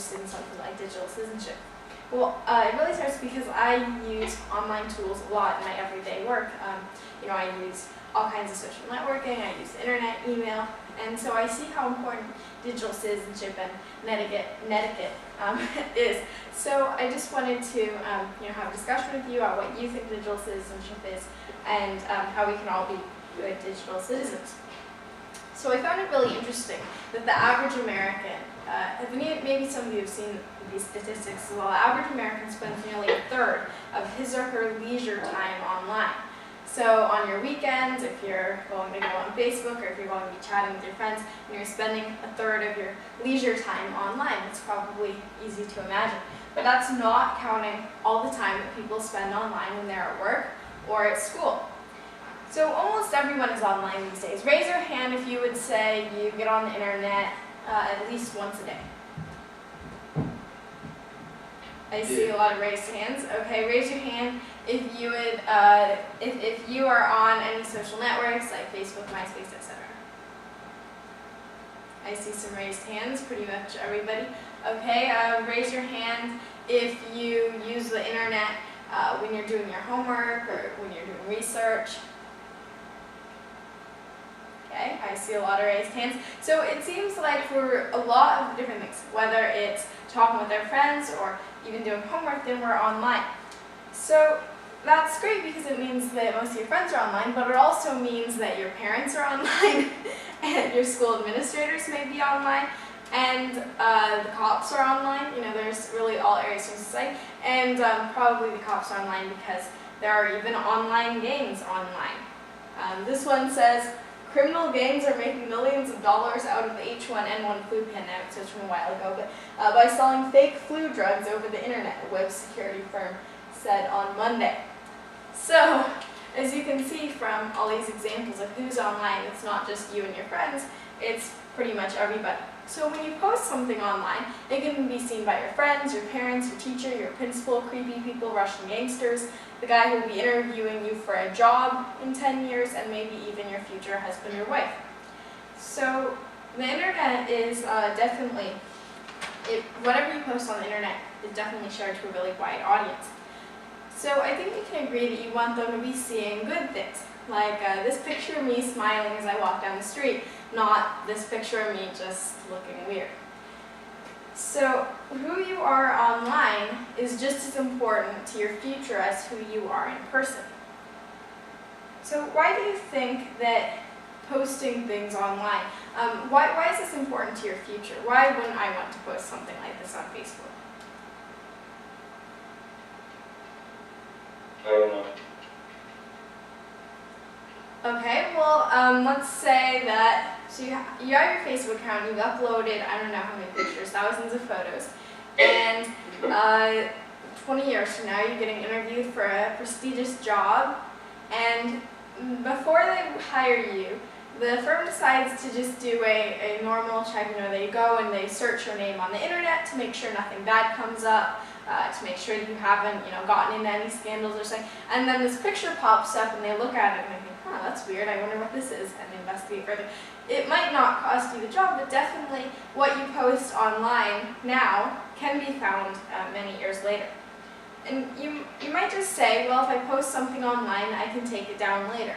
interested in something like digital citizenship? Well, it really starts because I use online tools a lot in my everyday work. I use all kinds of social networking, I use the internet, email, and so I see how important digital citizenship and netiquette is. So I just wanted to have a discussion with you about what you think digital citizenship is and how we can all be good digital citizens. So I found it really interesting that the average American, maybe some of you have seen these statistics as well, the average American spends nearly a third of his or her leisure time online. So on your weekends, if you're going to go on Facebook or if you're going to be chatting with your friends and you're spending a third of your leisure time online, it's probably easy to imagine. But that's not counting all the time that people spend online when they're at work or at school. So almost everyone is online these days. Raise your hand if you would say you get on the internet at least once a day. I see a lot of raised hands. Okay, raise your hand if you would, if you are on any social networks like Facebook, MySpace, etc. I see some raised hands, pretty much everybody. Okay, raise your hand if you use the internet when you're doing your homework or when you're doing research. Okay, I see a lot of raised hands. So it seems like for a lot of different things, whether it's talking with our friends or even doing homework, then we're online. So that's great because it means that most of your friends are online, but it also means that your parents are online and your school administrators may be online and the cops are online. There's really all areas of society, and probably the cops are online because there are even online games online. This one says, criminal gangs are making millions of dollars out of the H1N1 flu pandemic, so it's from a while ago, but by selling fake flu drugs over the internet, a web security firm said on Monday. So, as you can see from all these examples of who's online, it's not just you and your friends, it's pretty much everybody. So when you post something online, it can be seen by your friends, your parents, your teacher, your principal, creepy people, Russian gangsters, the guy who will be interviewing you for a job in 10 years, and maybe even your future husband or wife. So the internet is definitely, whatever you post on the internet is definitely shared to a really wide audience. So I think we can agree that you want them to be seeing good things, like this picture of me smiling as I walk down the street, not this picture of me just looking weird. So who you are online is just as important to your future as who you are in person. So why do you think that posting things online, why is this important to your future? Why wouldn't I want to post something like this on Facebook? I don't know. Okay, well, let's say that, so you have your Facebook account, you've uploaded, I don't know how many pictures, thousands of photos, and 20 years from now you're getting interviewed for a prestigious job, and before they hire you, the firm decides to just do a normal check. They go and they search your name on the internet to make sure nothing bad comes up, to make sure that you haven't, gotten into any scandals or something. And then this picture pops up and they look at it and they think, huh, that's weird, I wonder what this is, and they investigate further. It might not cost you the job, but definitely what you post online now can be found many years later. And you might just say, well, if I post something online, I can take it down later.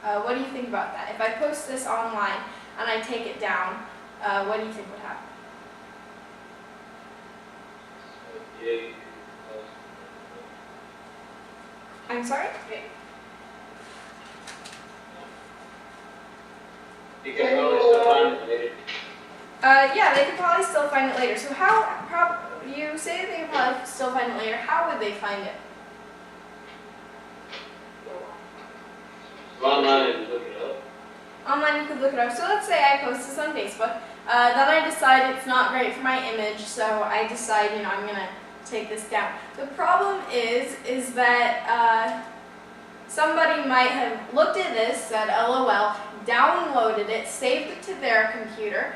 What do you think about that? If I post this online and I take it down, what do you think would happen? I'm sorry? You can probably still find it later. Yeah, they could probably still find it later. So you say that they could probably still find it later. How would they find it? Online and look it up. Online you could look it up. So let's say I post this on Facebook. Then I decide it's not great for my image, so I decide, I'm going to take this down. The problem is that somebody might have looked at this, said LOL, downloaded it, saved it to their computer,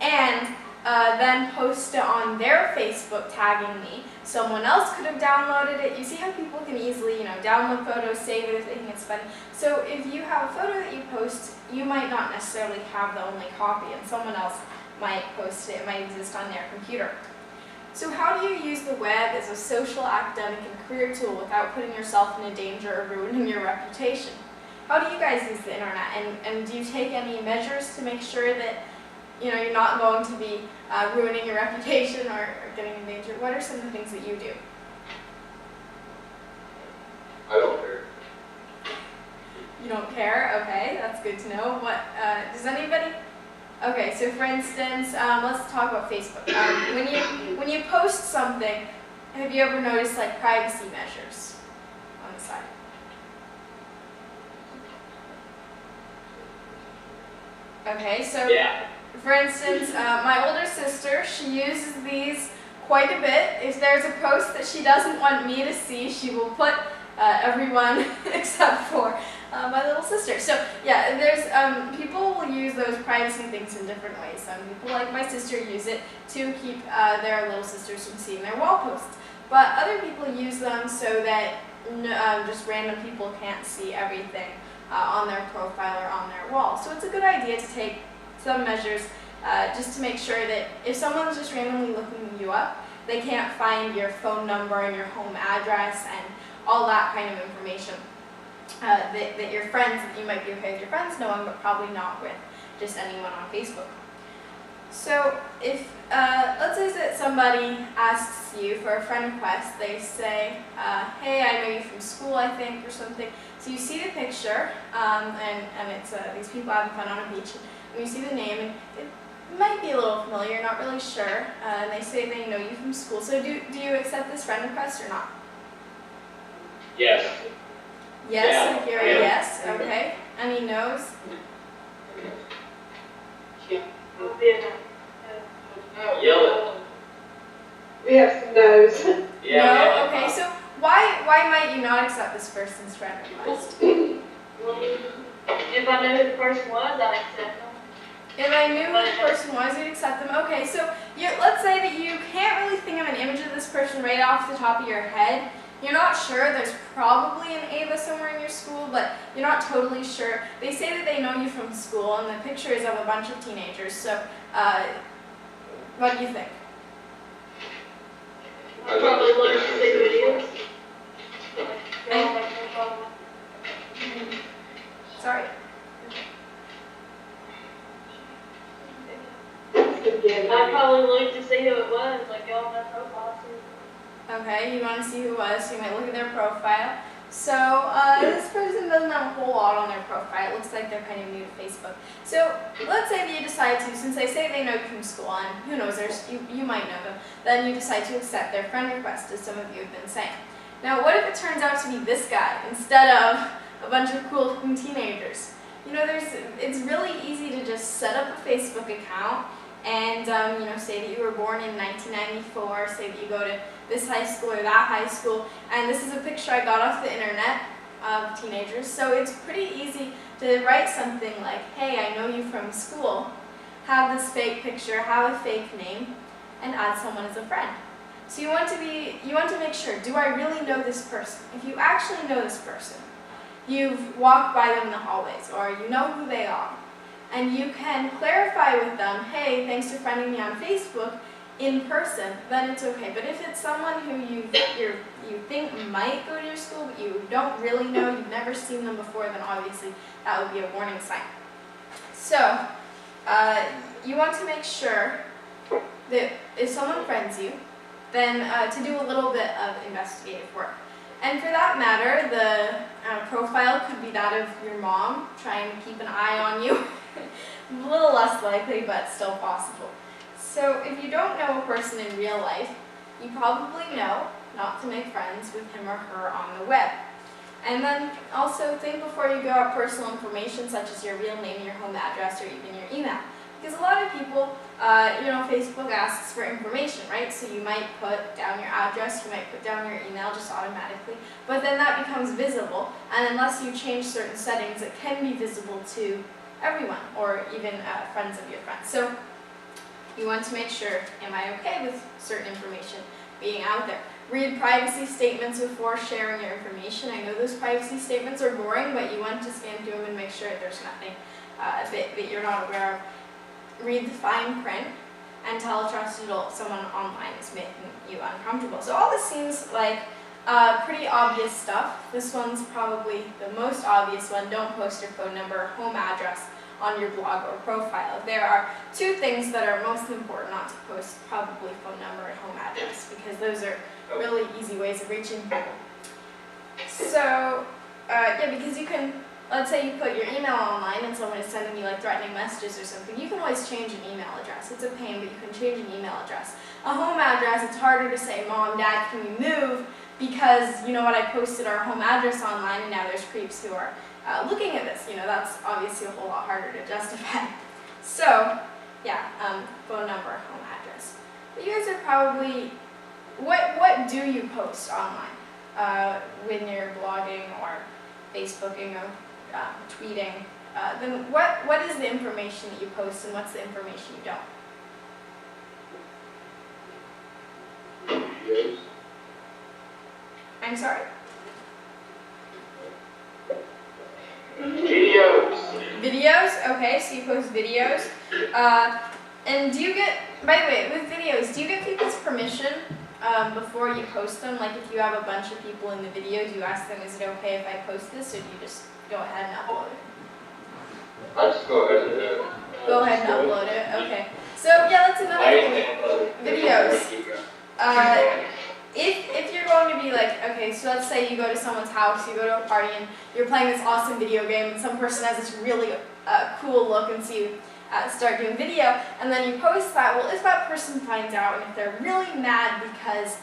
and then post it on their Facebook tagging me. Someone else could have downloaded it. You see how people can easily, download photos, save it if they think it's funny. So if you have a photo that you post, you might not necessarily have the only copy, and someone else might post it. It might exist on their computer. So how do you use the web as a social, academic, and career tool without putting yourself in danger or ruining your reputation? How do you guys use the internet, and do you take any measures to make sure that you're not going to be ruining your reputation or getting in danger? What are some of the things that you do? I don't care. You don't care? Okay, that's good to know. What does anybody? Okay, so for instance, let's talk about Facebook. When you post something, have you ever noticed like privacy measures on the side? Okay, so Yeah. for instance, my older sister, she uses these quite a bit. If there's a post that she doesn't want me to see, she will put everyone except for my little sister. So yeah, there's people will use those privacy things in different ways. Some people, like my sister, use it to keep their little sisters from seeing their wall posts. But other people use them so that just random people can't see everything on their profile or on their wall. So it's a good idea to take some measures just to make sure that if someone's just randomly looking you up, they can't find your phone number and your home address and all that kind of information. That your friends, that you might be okay with your friends knowing, but probably not with just anyone on Facebook. So if, let's say that somebody asks you for a friend request, they say, hey, I know you from school, I think, or something. So you see the picture, and it's these people having fun on a beach, and you see the name, and it might be a little familiar, you're not really sure, and they say they know you from school. So do you accept this friend request or not? Yes. Yes, Yeah. I hear a yes, okay. Any no's? Yell We have some no's. it. Yeah. No? yeah. Okay, so why might you not accept this person's friend request? If I know who the person was, I'd accept them. If I knew who the person was, you'd accept them. Okay, so let's say that you can't really think of an image of this person right off the top of your head. You're not sure. There's probably an Ava somewhere in your school, but you're not totally sure. They say that they know you from school, and the picture is of a bunch of teenagers. So, what do you think? I Probably don't look to see who it is. Sorry. I'd probably look to see who it was, like go on their profile. Okay, you want to see who it was, so you might look at their profile. So, this person doesn't have a whole lot on their profile. It looks like they're kind of new to Facebook. So, let's say that you decide to, since they say they know you from school, and who knows, you might know them, then you decide to accept their friend request, as some of you have been saying. Now, what if it turns out to be this guy, instead of a bunch of cool-looking teenagers? It's really easy to just set up a Facebook account, and say that you were born in 1994, say that you go to this high school or that high school, and this is a picture I got off the internet of teenagers. So it's pretty easy to write something like, hey, I know you from school, have this fake picture, have a fake name, and add someone as a friend. So you want to make sure, do I really know this person? If you actually know this person, you've walked by them in the hallways, or you know who they are, and you can clarify with them, hey, thanks for friending me on Facebook, in person, then it's okay. But if it's someone who you think might go to your school, but you don't really know, you've never seen them before, then obviously that would be a warning sign. So, you want to make sure that if someone friends you, then to do a little bit of investigative work. And for that matter, the profile could be that of your mom, trying to keep an eye on you. A little less likely, but still possible. So if you don't know a person in real life, you probably know not to make friends with him or her on the web. And then also think before you go out personal information such as your real name, your home address, or even your email. Because a lot of people, Facebook asks for information, right? So you might put down your address, you might put down your email just automatically, but then that becomes visible, and unless you change certain settings, it can be visible to everyone, or even friends of your friends. So you want to make sure, am I okay with certain information being out there? Read privacy statements before sharing your information. I know those privacy statements are boring, but you want to scan through them and make sure there's nothing that you're not aware of. Read the fine print. and tell a trusted adult someone online is making you uncomfortable. So all this seems like pretty obvious stuff. This one's probably the most obvious one. Don't post your phone number or home address on your blog or profile. There are two things that are most important not to post, probably phone number and home address, because those are really easy ways of reaching people. So, yeah, because you can, let's say you put your email online and someone is sending you like threatening messages or something, you can always change an email address. It's a pain, but you can change an email address. A home address, it's harder to say, Mom, Dad, can we move? Because, you know what, I posted our home address online and now there's creeps who are looking at this. You know, that's obviously a whole lot harder to justify. So, yeah, phone number, home address. But you guys are probably, what do you post online when you're blogging or Facebooking or tweeting? Then what is the information that you post and what's the information you don't? Videos. I'm sorry? Videos. Videos? Okay, so you post videos. And do you get, by the way, with videos, do you get people's permission before you post them? Like if you have a bunch of people in the video, do you ask them, is it okay if I post this, or do you just go ahead and upload it? I just go ahead and do it. Go ahead and upload it, okay. So yeah, that's another thing. Videos. If you're going to be like, okay, so let's say you go to someone's house, you go to a party, and you're playing this awesome video game, and some person has this really cool look, and so you start doing video, and then you post that. Well, if that person finds out, and if they're really mad because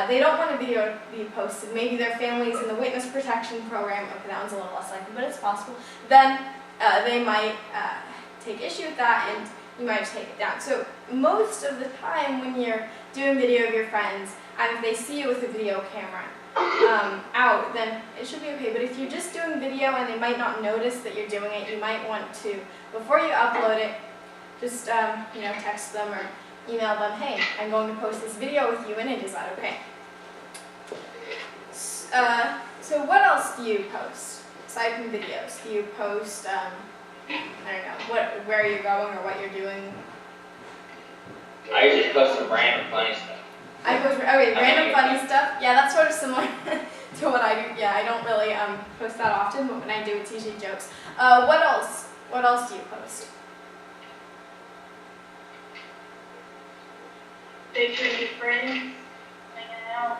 they don't want a video to be posted, maybe their family is in the witness protection program, okay, that one's a little less likely, but it's possible, then they might take issue with that, and you might just take it down. So most of the time when you're doing video of your friends, and if they see you with a video camera out, then it should be okay. But if you're just doing video and they might not notice that you're doing it, you might want to, before you upload it, just you know, text them or email them, hey, I'm going to post this video with you in it, is that okay? So what else do you post aside from videos? Do you post, I don't know, where you're going or what you're doing? I usually post some random funny stuff. I post, okay, random funny stuff. Yeah, that's sort of similar to what I do. Yeah, I don't really post that often, but when I do, it's usually jokes. What else? What else do you post? Pictures of friends, hanging out.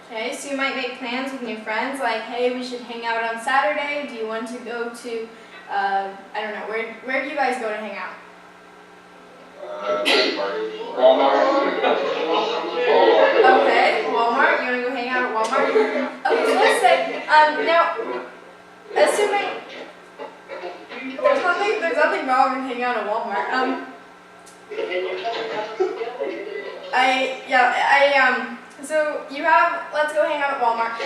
Okay, so you might make plans with new friends, like, hey, we should hang out on Saturday. Do you want to go to, I don't know, where do you guys go to hang out? Walmart. Okay, Walmart. You want to go hang out at Walmart? Okay, so let's say, now, assuming there's nothing wrong with hanging out at Walmart. So you have, let's go hang out at Walmart.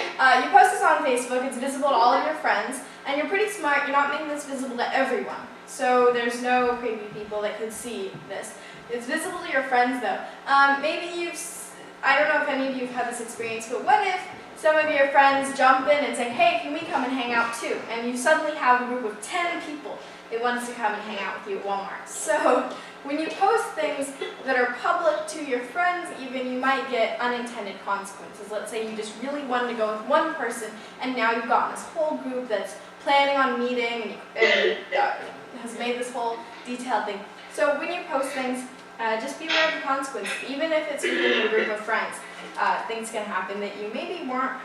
You post this on Facebook, it's visible to all of your friends, and you're pretty smart, you're not making this visible to everyone. So there's no creepy people that could see this. It's visible to your friends though. Maybe I don't know if any of you have had this experience, but what if some of your friends jump in and say, hey, can we come and hang out too? And you suddenly have a group of 10 people that wants to come and hang out with you at Walmart. So when you post things that are public to your friends even, you might get unintended consequences. Let's say you just really wanted to go with one person, and now you've gotten this whole group that's planning on meeting and has made this whole detailed thing. So when you post things, just be aware of the consequences. Even if it's within a group of friends, things can happen that you maybe weren't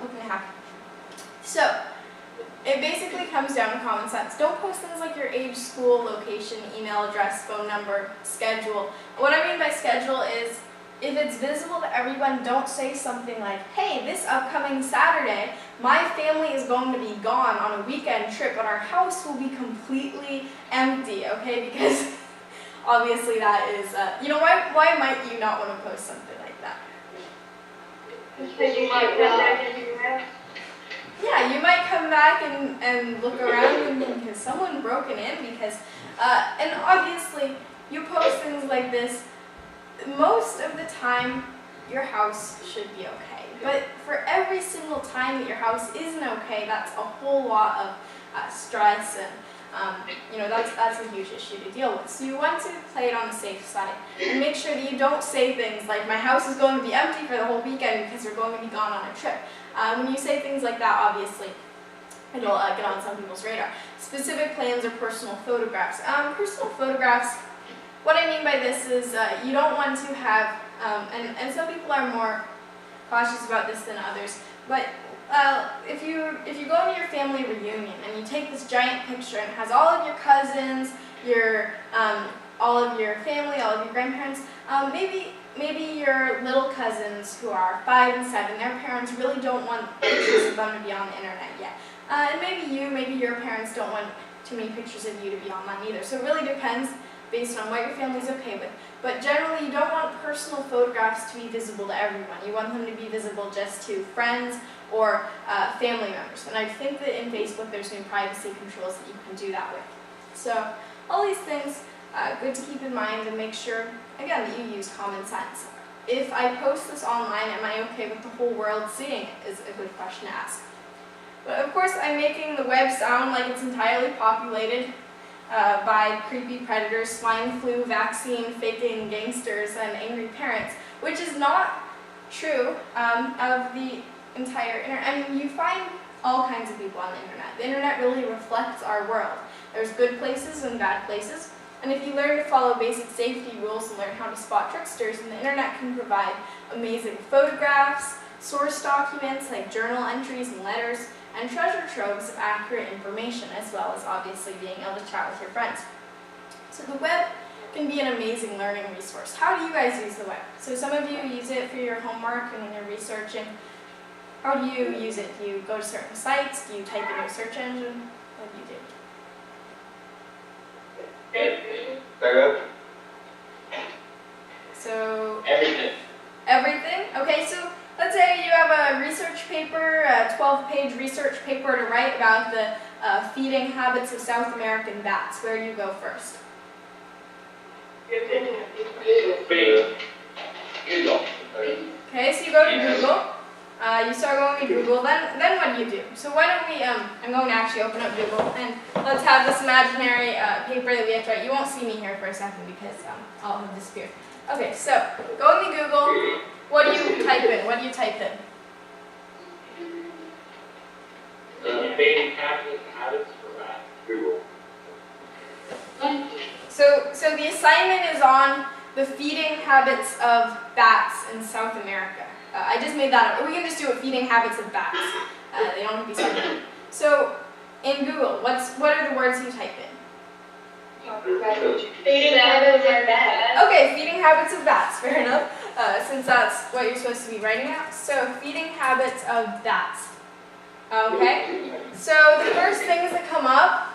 looking to happen. So it basically comes down to common sense. Don't post things like your age, school, location, email address, phone number, schedule. What I mean by schedule is, if it's visible to everyone, don't say something like, hey, this upcoming Saturday, my family is going to be gone on a weekend trip, but our house will be completely empty, okay? Because obviously that is, you know, why might you not want to post something like that? Because you might come back into your house. Yeah, you might come back and look around and think, has someone broken in? Because, and obviously, you post things like this, most of the time, your house should be okay. But for every single time that your house isn't okay, that's a whole lot of stress and That's a huge issue to deal with. So you want to play it on the safe side and make sure that you don't say things like, my house is going to be empty for the whole weekend because we're going to be gone on a trip. When you say things like that, obviously, it'll get on some people's radar. Specific plans or personal photographs. Personal photographs, what I mean by this is you don't want to have, and some people are more cautious about this than others, but if you go to your family reunion and you take this giant picture and it has all of your cousins, all of your family, all of your grandparents, maybe your little cousins who are 5 and 7, their parents really don't want pictures of them to be on the internet yet. And maybe your parents don't want too many pictures of you to be online either. So it really depends based on what your family's okay with. But generally, you don't want personal photographs to be visible to everyone. You want them to be visible just to friends or family members. And I think that in Facebook, there's new privacy controls that you can do that with. So all these things, good to keep in mind and make sure, again, that you use common sense. If I post this online, am I okay with the whole world seeing it, is a good question to ask. But of course, I'm making the web sound like it's entirely populated by creepy predators, swine flu, vaccine faking gangsters, and angry parents, which is not true of the entire internet. I mean, you find all kinds of people on the internet. The internet really reflects our world. There's good places and bad places, and if you learn to follow basic safety rules and learn how to spot tricksters, then the internet can provide amazing photographs, source documents like journal entries and letters, and treasure troves of accurate information, as well as obviously being able to chat with your friends. So the web can be an amazing learning resource. How do you guys use the web? So some of you use it for your homework and when you're researching. How do you use it? Do you go to certain sites? Do you type in your search engine? What do you do? So Everything. everything? Okay, so let's say you have a research paper, a 12-page research paper to write about the feeding habits of South American bats. Where do you go first? Google. Okay, so you go to Google. You start going to Google, then what do you do? So why don't we, I'm going to actually open up Google, and let's have this imaginary paper that we have to write. You won't see me here for a second because I'll have disappeared. Okay, so go into Google. What do you type in? What do you type in? Feeding habits for that. Google. So the assignment is on the feeding habits of bats in South America. I just made that up. Or we can just do it, feeding habits of bats. They don't have to be separate. So in Google, what are the words you type in? Feeding habits of bats. Okay, feeding habits of bats, fair enough, since that's what you're supposed to be writing out. So, feeding habits of bats. Okay, so the first things that come up,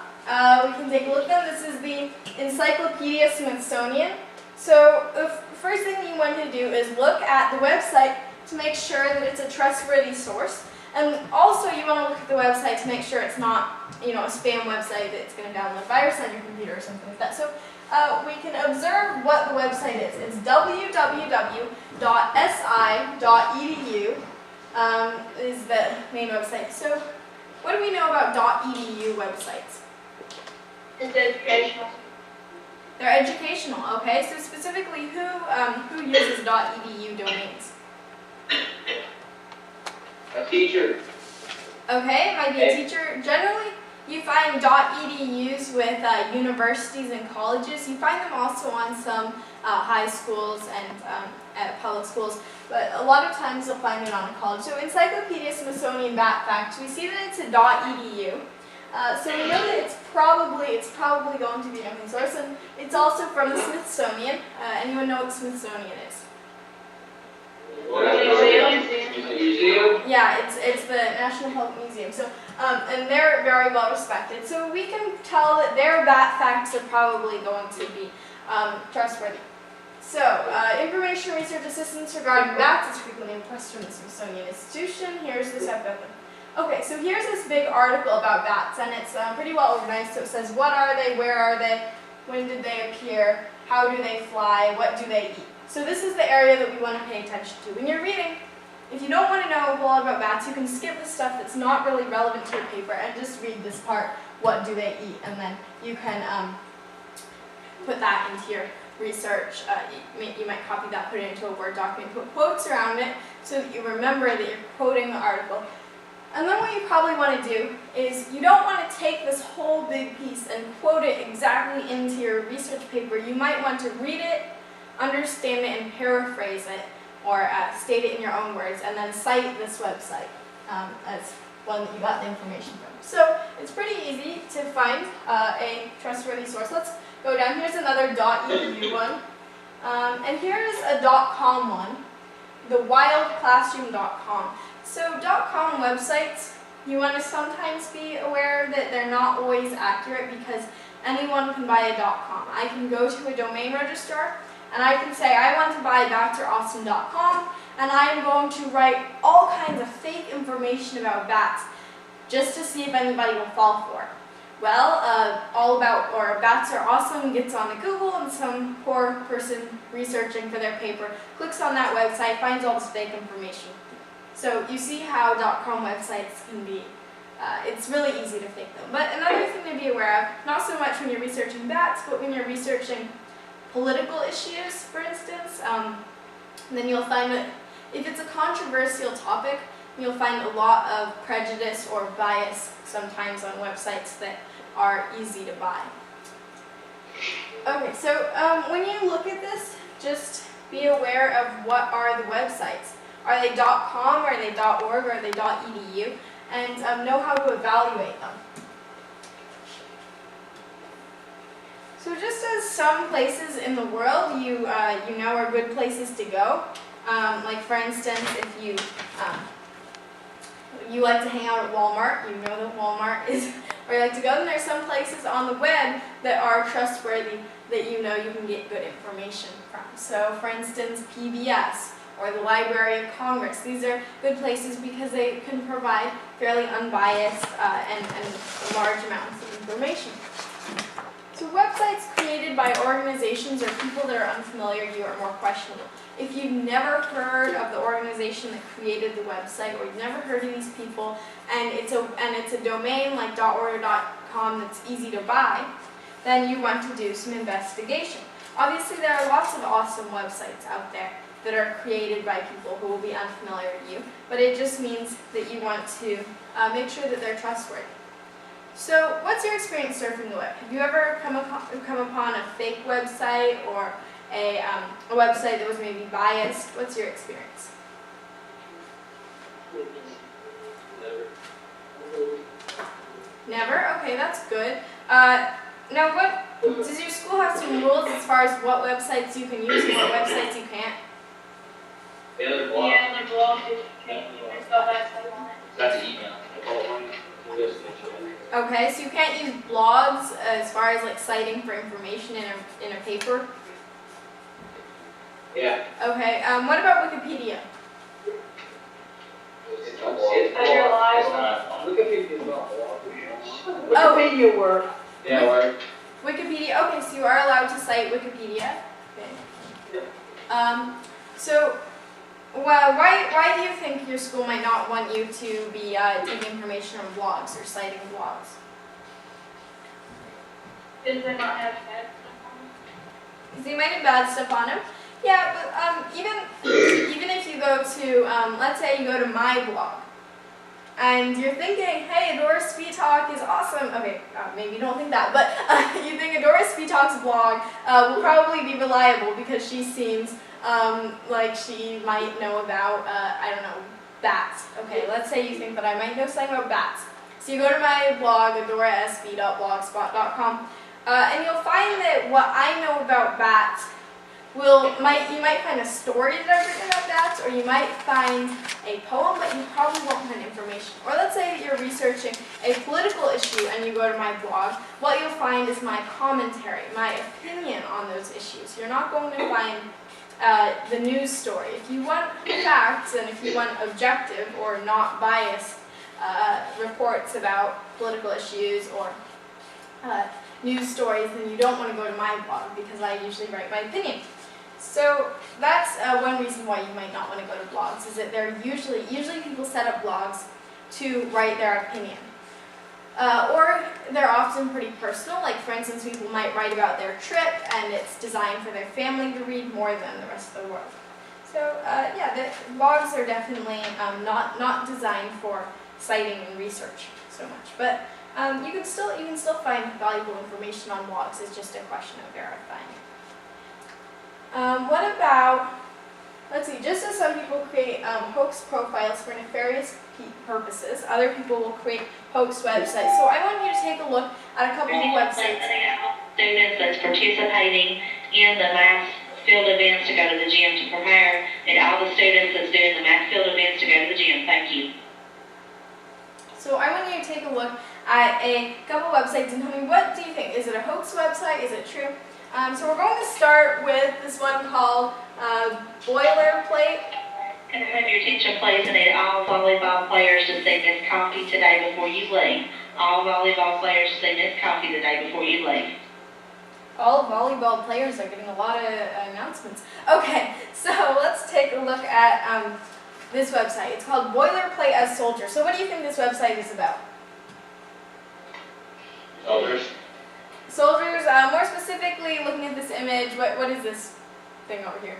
we can take a look at. This is the Encyclopedia Smithsonian. So, the first thing you want to do is look at the website to make sure that it's a trustworthy source. And also you want to look at the website to make sure it's not, a spam website that's going to download a virus on your computer or something like that. So we can observe what the website is. It's www.si.edu is the main website. So what do we know about .edu websites? It's educational. They're educational, okay? So specifically, who uses .edu domains? A teacher. Okay, it might be a teacher. Generally, you find .edus with universities and colleges. You find them also on some high schools and public schools, but a lot of times you'll find it on a college. So Encyclopedia Smithsonian Bat Facts, we see that it's a .edu. So we know that it's probably going to be an open source, and it's also from the Smithsonian. Anyone know what the Smithsonian is? Museum. Yeah, it's the National Public Museum. So, and they're very well respected. So we can tell that their bat facts are probably going to be trustworthy. So, information research assistance regarding bats is frequently requested from the Smithsonian Institution. Here's this I've got them. Okay, so here's this big article about bats, and it's pretty well organized. So it says, what are they, where are they, when did they appear, how do they fly, what do they eat. So this is the area that we want to pay attention to. When you're reading, if you don't want to know a whole lot about bats, you can skip the stuff that's not really relevant to your paper and just read this part what do they eat, and then you can put that into your research. You might copy that, put it into a Word document, put quotes around it so that you remember that you're quoting the article. And then what you probably want to do is you don't want to take this whole big piece and quote it exactly into your research paper. You might want to read it, understand it, and paraphrase it, or state it in your own words, and then cite this website as one that you got the information from. So it's pretty easy to find a trustworthy source. Let's go down. Here's another .edu one, and here's a .com one, the wildclassroom.com. So .com websites, you want to sometimes be aware that they're not always accurate because anyone can buy a .com. I can go to a domain registrar and I can say I want to buy draustin.com, and I am going to write all kinds of fake information about bats just to see if anybody will fall for it. Well, all about, or bats are awesome, gets onto Google, and some poor person researching for their paper clicks on that website, finds all this fake information. So you see how .com websites can be, it's really easy to fake them. But another thing to be aware of, not so much when you're researching bats, but when you're researching political issues, for instance, then you'll find that if it's a controversial topic, you'll find a lot of prejudice or bias sometimes on websites that are easy to buy. Okay, so when you look at this, just be aware of what are the websites. Are they .com, are they .org, or are they .edu? And know how to evaluate them. So just as some places in the world you know are good places to go, like for instance, if you like to hang out at Walmart, you know that Walmart is where you like to go, and there's some places on the web that are trustworthy that you know you can get good information from. So for instance, PBS or the Library of Congress. These are good places because they can provide fairly unbiased and large amounts of information. So websites created by organizations or people that are unfamiliar to you are more questionable. If you've never heard of the organization that created the website, or you've never heard of these people, and it's a domain like .org or .com that's easy to buy, then you want to do some investigation. Obviously, there are lots of awesome websites out there that are created by people who will be unfamiliar to you, but it just means that you want to make sure that they're trustworthy. So what's your experience surfing the web? Have you ever come upon a fake website or a website that was maybe biased? What's your experience? Never? Okay, that's good. Now, does your school have some rules as far as what websites you can use and what websites you can't? The other blog. Yeah, and the blog, there's no website on it. That's an email. Okay, so you can't use blogs as far as like citing for information in a paper? Yeah. Okay, what about Wikipedia? It's You're liable. not. Wikipedia work. Yeah, word. Wikipedia, okay, so you are allowed to cite Wikipedia. Okay. So, well, why do you think your school might not want you to be taking information from blogs or citing blogs? Does it not have bad stuff on it? Because they might have bad stuff on them. Yeah, but even if you go to, let's say you go to my blog, and you're thinking, hey, Doris Speed-Talk is awesome. Okay, maybe you don't think that, but you think Doris Speed-Talk's blog will probably be reliable because she seems like she might know about, I don't know, bats. Okay, let's say you think that I might know something about bats. So you go to my blog, adorasb.blogspot.com, and you'll find that what I know about bats you might find a story that I've written about bats, or you might find a poem, but you probably won't find information. Or let's say that you're researching a political issue and you go to my blog, what you'll find is my commentary, my opinion on those issues. You're not going to find the news story. If you want facts and if you want objective or not biased reports about political issues or news stories, then you don't want to go to my blog because I usually write my opinion. So that's one reason why you might not want to go to blogs, is that they're usually people set up blogs to write their opinion. or they're often pretty personal. Like for instance, people might write about their trip, and it's designed for their family to read more than the rest of the world. So yeah, the blogs are definitely not designed for citing and research so much, but you can still find valuable information on blogs. It's just a question of verifying. What about, let's see, just as some people create hoax profiles for nefarious purposes, other people will create hoax websites. So I want you to take a look at a couple of websites. Students that's participating in the math field events to go to the gym to prepare, and all the students that's doing the math field events to go to the gym. Thank you. So I want you to take a look at a couple websites and tell me, what do you think? Is it a hoax website? Is it true? So we're going to start with this one called Boilerplate. Can I have your attention please? I need all volleyball players to see Miss Coffee today before you leave. All volleyball players to see Miss Coffee today before you leave. All volleyball players are getting a lot of announcements. Okay, so let's take a look at this website. It's called Boilerplate as Soldier. So what do you think this website is about? Soldiers. Soldiers, more specifically, looking at this image, what is this thing over here?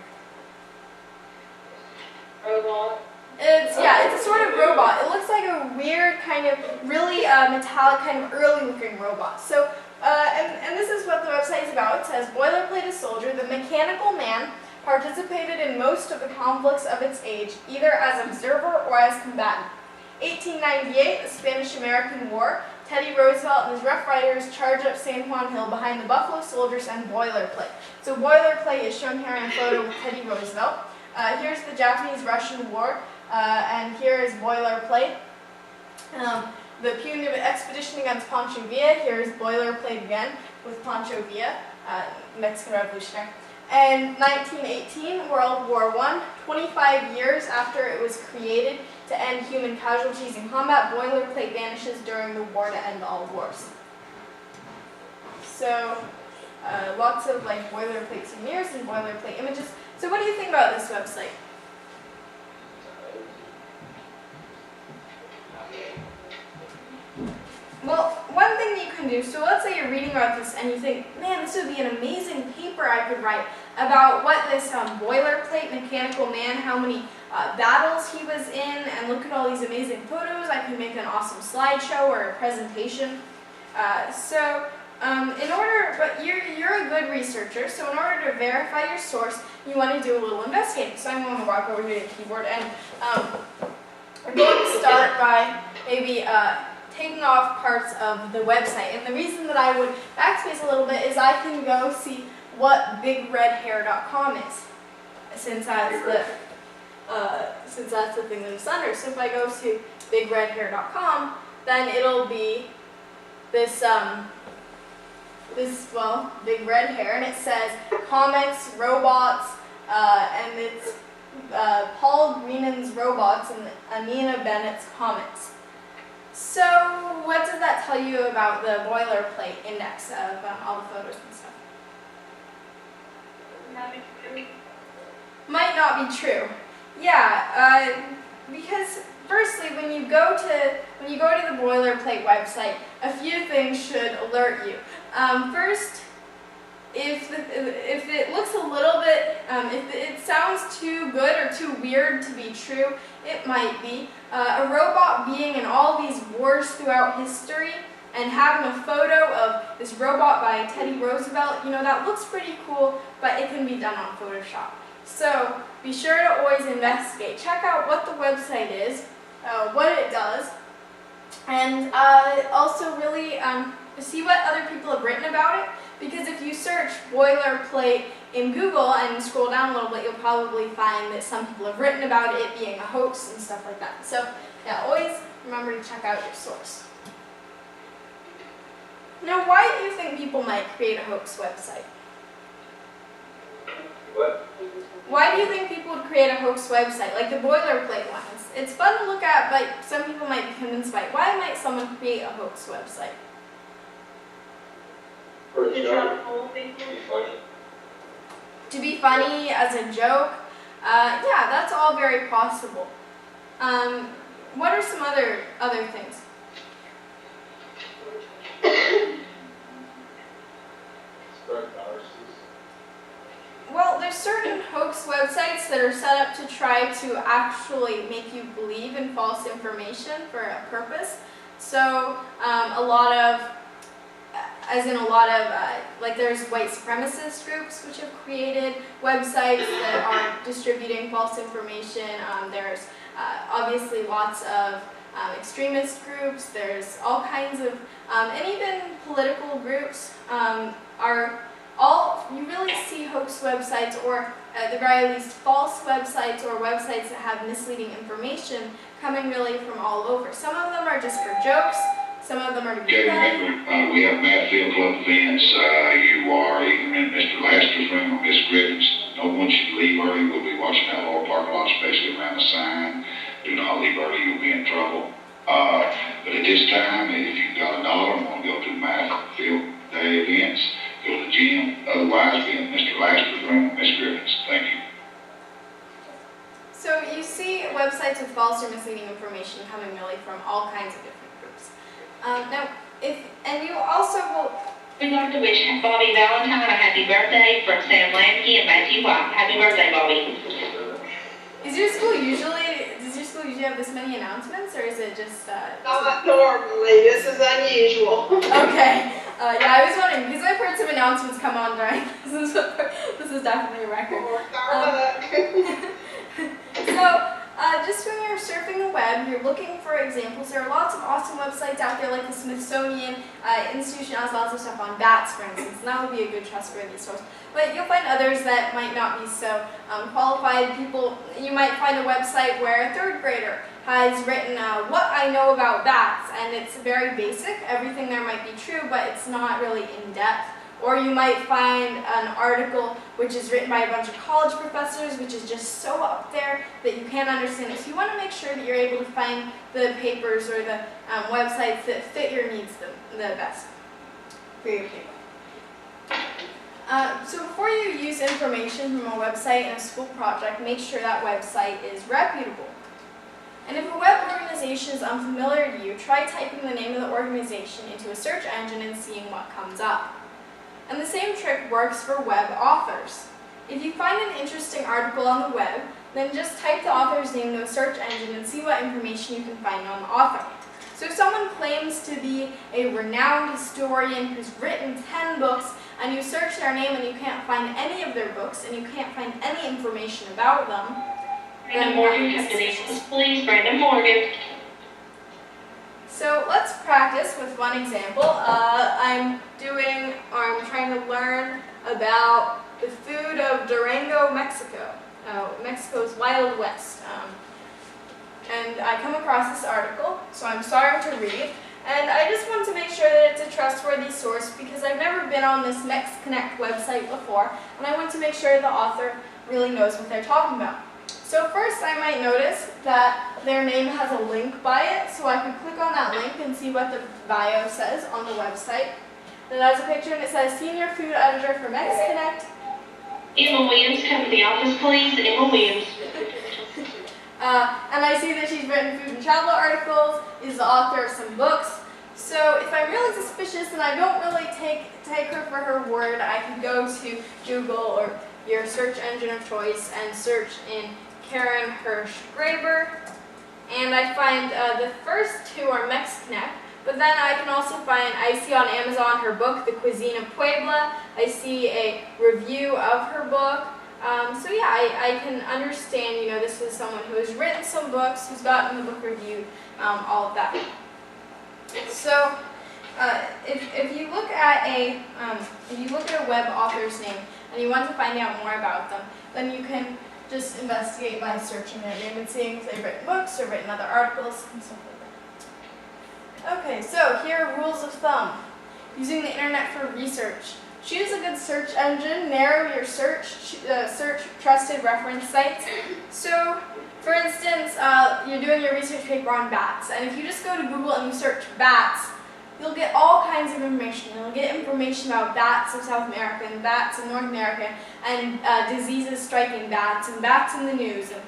Robot. It's a sort of robot. It looks like a weird kind of really metallic kind of early looking robot. So, and this is what the website is about. It says, Boilerplate as Soldier, the mechanical man participated in most of the conflicts of its age, either as observer or as combatant. 1898, the Spanish-American War, Teddy Roosevelt and his Rough Riders charge up San Juan Hill behind the Buffalo Soldiers and Boilerplate. So Boilerplate is shown here in a photo with Teddy Roosevelt. Here's the Japanese-Russian War, and here is Boilerplate. The punitive expedition against Pancho Villa, here is Boilerplate again with Pancho Villa, Mexican Revolutionary. And 1918, World War I, 25 years after it was created to end human casualties in combat, Boilerplate vanishes during the war to end all wars. So, lots of like Boilerplate souvenirs and Boilerplate images. So what do you think about this website? Well, one thing you can do, so let's say you're reading about this and you think, man, this would be an amazing paper I could write about what this Boilerplate mechanical man, how many battles he was in, and look at all these amazing photos. I could make an awesome slideshow or a presentation. But you're a good researcher, so in order to verify your source, you want to do a little investigating. So I'm going to walk over here to the keyboard, and we're going to start by maybe taking off parts of the website. And the reason that I would backspace a little bit is I can go see what bigredhair.com is, since that's the thing that it's under. So if I go to bigredhair.com, then it'll be this big red hair, and it says comics, robots, and it's Paul Greenan's robots and Anina Bennett's comics. So what does that tell you about the Boilerplate index of all the photos and stuff? Might not be true. Yeah, because firstly, when you go to the Boilerplate website, a few things should alert you. First, if it looks a little bit, if it sounds too good or too weird to be true, it might be. A robot being in all these wars throughout history and having a photo of this robot by Teddy Roosevelt, that looks pretty cool, but it can be done on Photoshop. So be sure to always investigate. Check out what the website is, what it does, and also really see what other people have written about it, because if you search Boilerplate in Google and scroll down a little bit, you'll probably find that some people have written about it being a hoax and stuff like that. So yeah, always remember to check out your source. Now, why do you think people might create a hoax website? What? Why do you think people would create a hoax website, like the Boilerplate one? It's fun to look at, but some people might be convinced by it. Why might someone create a hoax website? For a To joke. try to fool people. Be funny. To be funny, as a joke? Yeah, that's all very possible. What are some other things? correct viruses? Well, there's certain hoax websites that are set up to try to actually make you believe in false information for a purpose. So like there's white supremacist groups which have created websites that are distributing false information. There's obviously lots of extremist groups. There's all kinds of, and even political groups you really see hoax websites, or at the very least false websites, or websites that have misleading information coming really from all over. Some of them are just for jokes, some of them are to be funny. We have Matt Field Club events. You are even in Mr. Laster's room or Miss Griffin's. No one should leave early. We'll be watching that lower parking lot, especially around the sign. Do not leave early, you'll be in trouble. But at this time, if you've got $1 and want to go to Matt Field Day events, go to the gym. Otherwise, be in Mr. Laster's room or Miss Griffin's. Thank you. So you see websites with false or misleading information coming really from all kinds of different groups. And you also will. We'd like to wish Bobby Valentine a happy birthday from Sam Lampke and Matthew White. Happy birthday, Bobby. Does your school usually have this many announcements, or is it just? Not normally. This is unusual. Okay. Yeah, I was wondering because I've heard some announcements come on during this is definitely a record. So, just when you're surfing the web, you're looking for examples. There are lots of awesome websites out there, like the Smithsonian Institution has lots of stuff on bats, for instance, and that would be a good trustworthy source. But you'll find others that might not be so qualified. You might find a website where a third grader has written what I know about bats, and it's very basic. Everything there might be true, but it's not really in-depth. Or you might find an article which is written by a bunch of college professors, which is just so up there that you can't understand it. So you want to make sure that you're able to find the papers or the websites that fit your needs the best for your paper. So before you use information from a website in a school project, make sure that website is reputable. And if a web organization is unfamiliar to you, try typing the name of the organization into a search engine and seeing what comes up. And the same trick works for web authors. If you find an interesting article on the web, then just type the author's name into a search engine and see what information you can find on the author. So if someone claims to be a renowned historian who's written 10 books, and you search their name and you can't find any of their books, and you can't find any information about them, Brandon Morgan, come to the office, please. Brandon Morgan. So let's practice with one example. I'm trying to learn about the food of Durango, Mexico, Mexico's Wild West. And I come across this article, so I'm starting to read, and I just want to make sure that it's a trustworthy source because I've never been on this MexConnect website before, and I want to make sure the author really knows what they're talking about. So first I might notice that their name has a link by it, so I can click on that link and see what the bio says on the website. It has a picture and it says Senior Food Editor for MexConnect. Emma Williams, come to the office, please. Emma Williams. And I see that she's written food and travel articles, is the author of some books. So if I'm really suspicious and I don't really take her for her word, I can go to Google or your search engine of choice and search in Karen Hirsch Graber, and I find the first two are MexConnect, but then I can also I see on Amazon her book, The Cuisine of Puebla. I see a review of her book. So yeah, I can understand, this is someone who has written some books, who's gotten the book reviewed, all of that. So if you look at a web author's name and you want to find out more about them, then you can just investigate by searching their name and seeing if they've written books or written other articles and stuff like that. Okay, so here are rules of thumb. Using the internet for research. Choose a good search engine, narrow your search, search trusted reference sites. So, for instance, you're doing your research paper on bats, and if you just go to Google and you search bats, you'll get all kinds of information. You'll get information about bats of South America and bats in North America and diseases striking bats and bats in the news and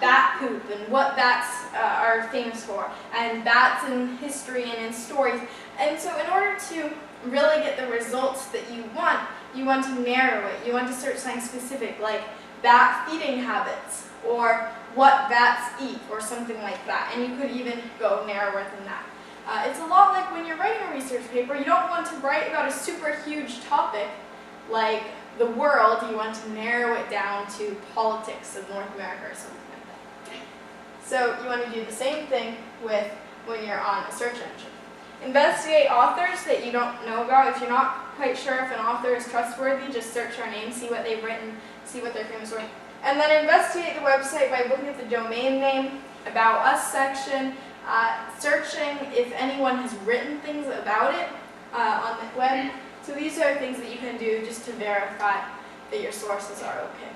bat poop and what bats are famous for and bats in history and in stories. And so in order to really get the results that you want, you want to narrow it. You want to search something specific, like bat feeding habits, or what bats eat, or something like that. And you could even go narrower than that. It's a lot like when you're writing a research paper. You don't want to write about a super huge topic like the world. You want to narrow it down to politics of North America or something like that. So you want to do the same thing with when you're on a search engine. Investigate authors that you don't know about. If you're not quite sure if an author is trustworthy, just search their name, see what they've written, see what they're famous for. And then investigate the website by looking at the domain name, About Us section, searching if anyone has written things about it on the web. So these are things that you can do just to verify that your sources are okay.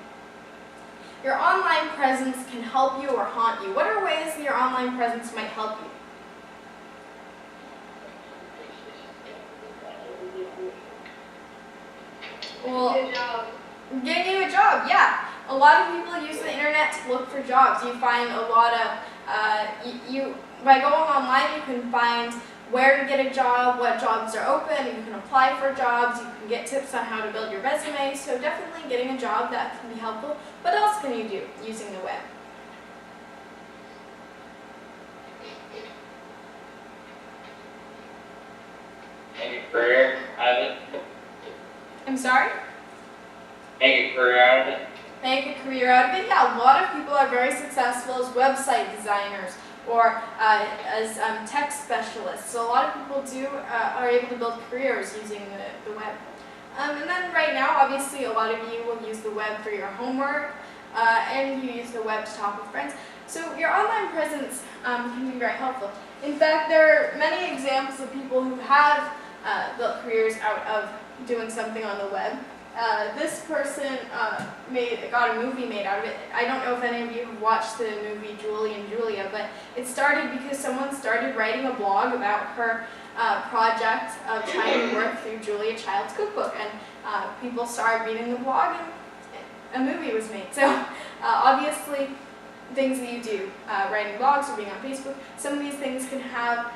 Your online presence can help you or haunt you. What are ways that your online presence might help you? Well, Good job. getting you a job, yeah. A lot of people use the internet to look for jobs. You find a lot of, by going online, you can find where to get a job, what jobs are open, you can apply for jobs, you can get tips on how to build your resume. So definitely getting a job, that can be helpful. What else can you do using the web? Make a career out of it. I'm sorry? Make a career out of it. Make a career out of it. Yeah, a lot of people are very successful as website designers or as tech specialists. So a lot of people are able to build careers using the web. And then right now, obviously, a lot of you will use the web for your homework, and you use the web to talk with friends. So your online presence can be very helpful. In fact, there are many examples of people who have built careers out of doing something on the web. This person got a movie made out of it. I don't know if any of you have watched the movie Julie and Julia, but it started because someone started writing a blog about her project of trying to work through Julia Child's cookbook, and people started reading the blog, and a movie was made. So obviously, things that you do, writing blogs or being on Facebook, some of these things can have